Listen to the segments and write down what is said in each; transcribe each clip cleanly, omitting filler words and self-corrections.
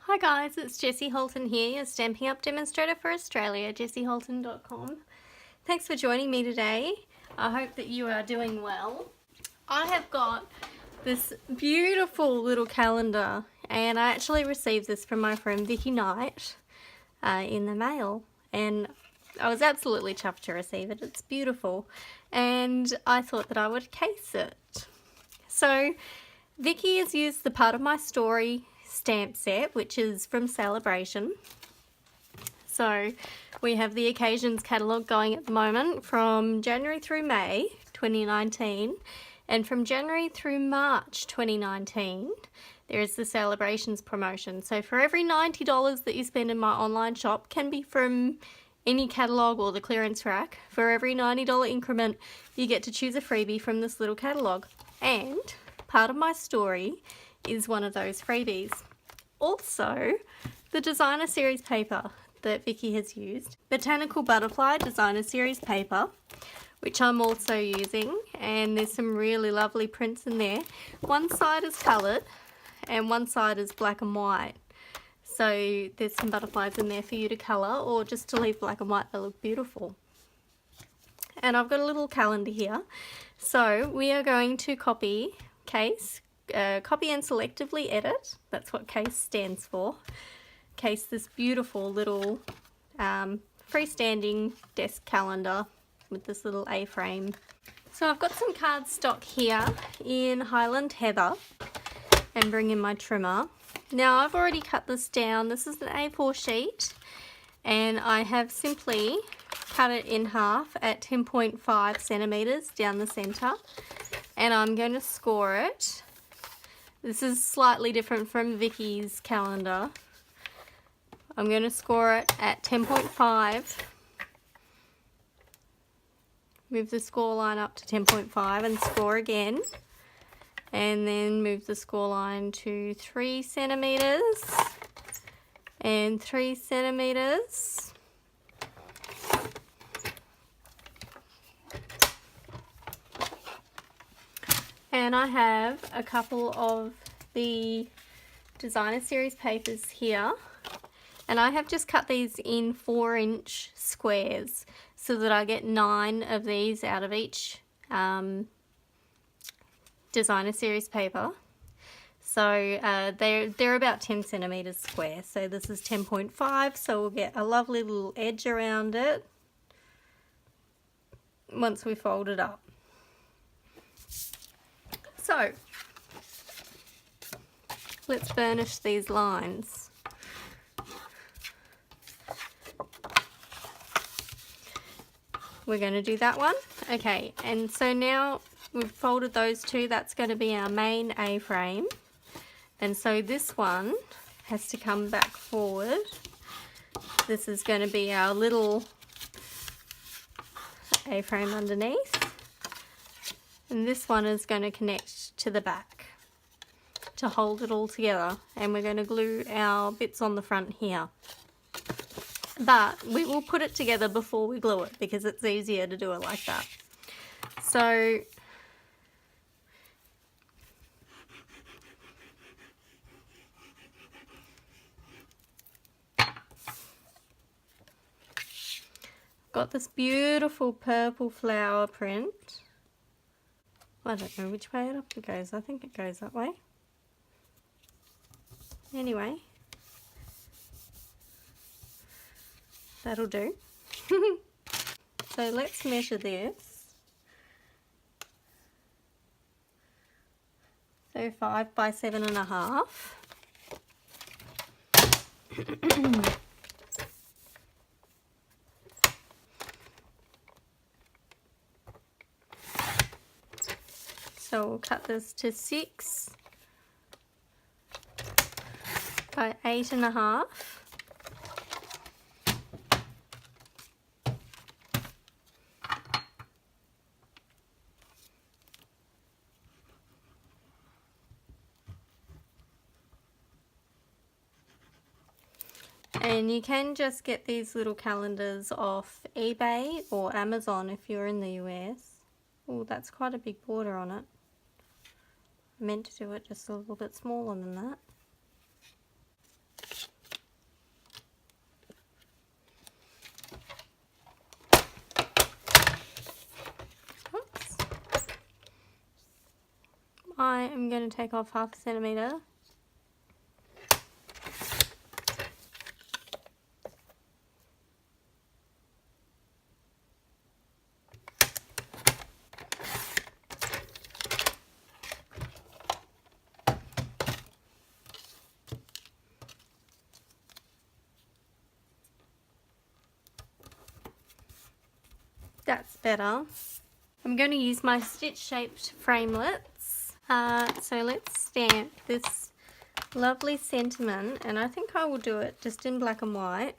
Hi guys, it's Jessie Holton here, your Stampin' Up Demonstrator for Australia, jessieholton.com. Thanks for joining me today. I hope that you are doing well. I have got this beautiful little calendar and I actually received this from my friend Vicky Knight in the mail, and I was absolutely chuffed to receive it. It's beautiful and I thought that I would case it. So Vicky has used the Part of My Story stamp set, which is from Sale-a-bration. So we have the occasions catalogue going at the moment from January through May 2019, and from January through March 2019 there is the Sale-a-brations promotion. So for every $90 that you spend in my online shop, can be from any catalogue or the clearance rack, for every $90 increment you get to choose a freebie from this little catalogue, and Part of My Story is one of those freebies. Also, the designer series paper that Vicky has used, Botanical Butterfly designer series paper, which I'm also using, and there's some really lovely prints in there. One side is coloured and one side is black and white, so there's some butterflies in there for you to colour or just to leave black and white. They look beautiful. And I've got a little calendar here, so we are going to copy and selectively edit. That's what CASE stands for. CASE, this beautiful little freestanding desk calendar with this little A-frame. So I've got some cardstock here in Highland Heather and bring in my trimmer. Now I've already cut this down. This is an A4 sheet and I have simply cut it in half at 10.5 centimeters down the center, and I'm going to score it. This is slightly different from Vicky's calendar. I'm going to score it at 10.5. Move the score line up to 10.5 and score again. And then move the score line to 3 centimeters and 3 centimeters. And I have a couple of the designer series papers here, and I have just cut these in 4-inch squares so that I get 9 of these out of each designer series paper. So they're about 10 centimeters square, so this is 10.5, so we'll get a lovely little edge around it once we fold it up. So let's burnish these lines. We're going to do that one. Okay, and so now we've folded those two. That's going to be our main A-frame. And so this one has to come back forward. This is going to be our little A-frame underneath. And this one is going to connect to the back to hold it all together, and we're going to glue our bits on the front here. But we will put it together before we glue it because it's easier to do it like that. So got this beautiful purple flower print. I don't know which way it goes. I think it goes that way. Anyway, that'll do. So let's measure this. So 5 by 7.5. So we'll cut this to 6 by 8.5. And you can just get these little calendars off eBay or Amazon if you're in the US. Oh, that's quite a big border on it. I meant to do it just a little bit smaller than that. I'm going to take off 1/2 centimetre. That's better. I'm going to use my stitch shaped framelits. So let's stamp this lovely sentiment, and I think I will do it just in black and white.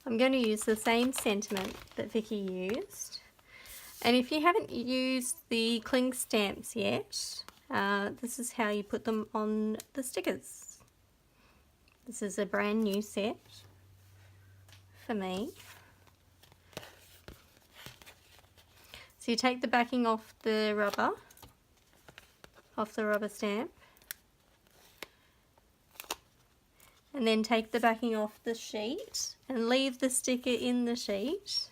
I'm going to use the same sentiment that Vicky used. And if you haven't used the cling stamps yet, this is how you put them on the stickers. This is a brand new set for me. So you take the backing off the rubber stamp, and then take the backing off the sheet and leave the sticker in the sheet.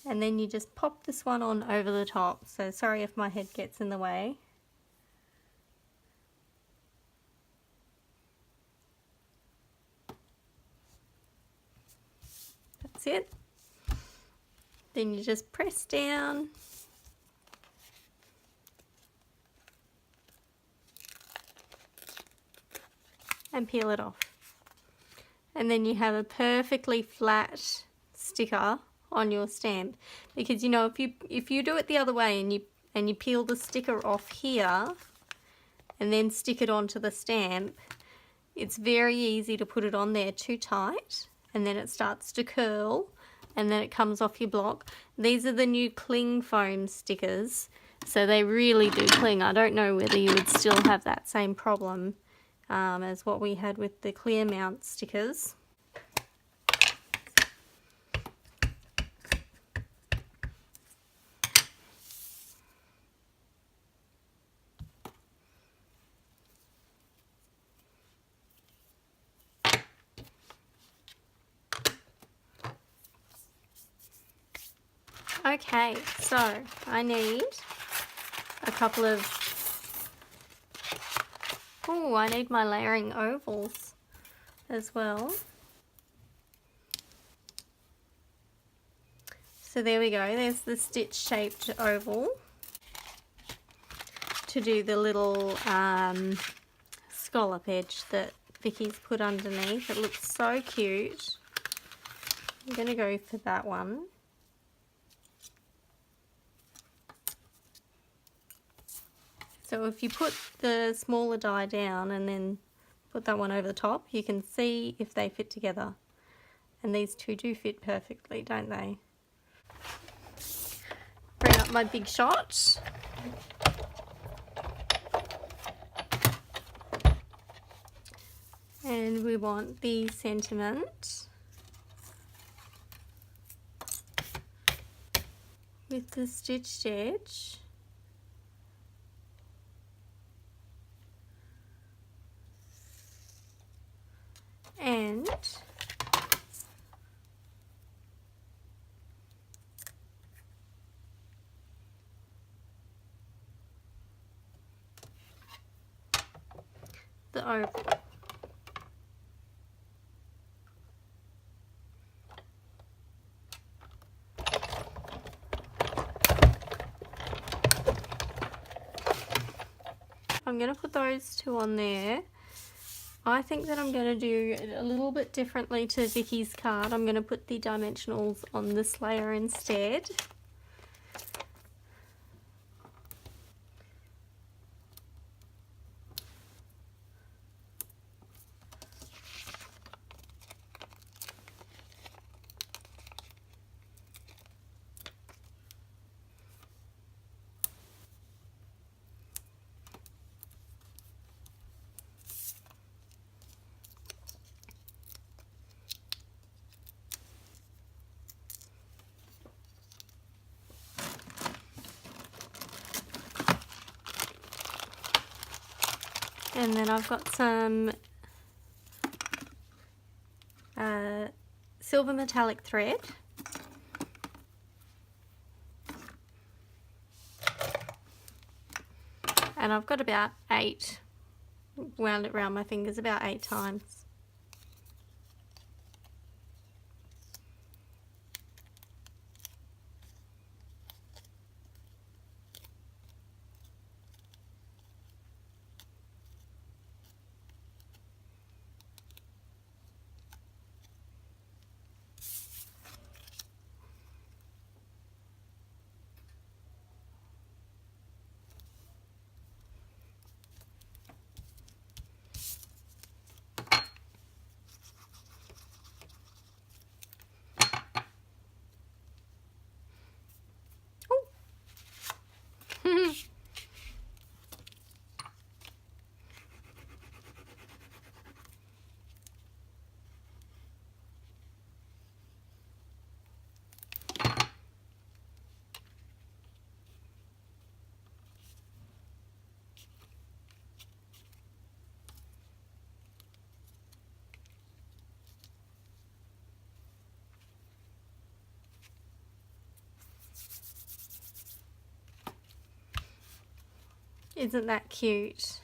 And then you just pop this one on over the top. So sorry if my head gets in the way. That's it. Then you just press down and peel it off. And then you have a perfectly flat sticker on your stamp. Because you know, if you do it the other way and you peel the sticker off here and then stick it onto the stamp, it's very easy to put it on there too tight, and then it starts to curl, and then it comes off your block. These are the new cling foam stickers, so they really do cling. I don't know whether you would still have that same problem as what we had with the clear mount stickers. Okay, so I need a couple of, I need my layering ovals as well. So there we go, there's the stitch shaped oval to do the little scallop edge that Vicky's put underneath. It looks so cute. I'm going to go for that one. So if you put the smaller die down and then put that one over the top, you can see if they fit together. And these two do fit perfectly, don't they? Bring up my big shot. And we want the sentiment with the stitched edge. And the oval. I'm going to put those two on there. I think that I'm going to do it a little bit differently to Vicky's card. I'm going to put the dimensionals on this layer instead. And then I've got some silver metallic thread. And I've got about 8, wound it around my fingers about 8 times. Isn't that cute?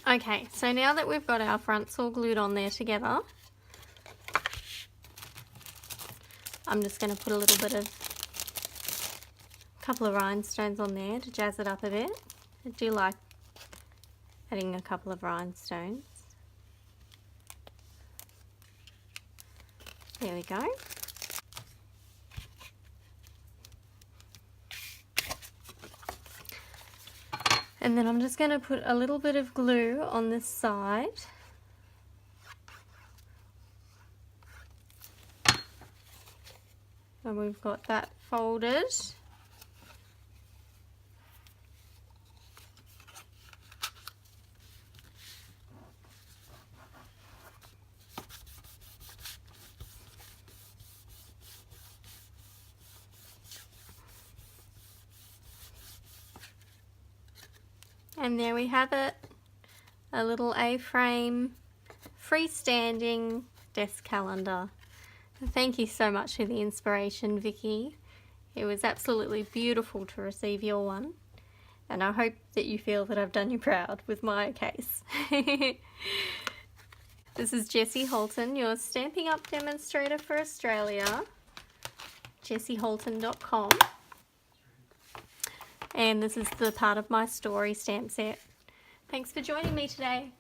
Okay, so now that we've got our fronts all glued on there together, I'm just going to put a little bit of, a couple of rhinestones on there to jazz it up a bit. I do like adding a couple of rhinestones. There we go. And then I'm just going to put a little bit of glue on this side. And we've got that folded. And there we have it, a little A-frame freestanding desk calendar. Thank you so much for the inspiration, Vicky. It was absolutely beautiful to receive your one, and I hope that you feel that I've done you proud with my case. This is Jessie Holton, your Stampin' Up demonstrator for Australia, jessieholton.com. And this is the part of my story stamp set. Thanks for joining me today.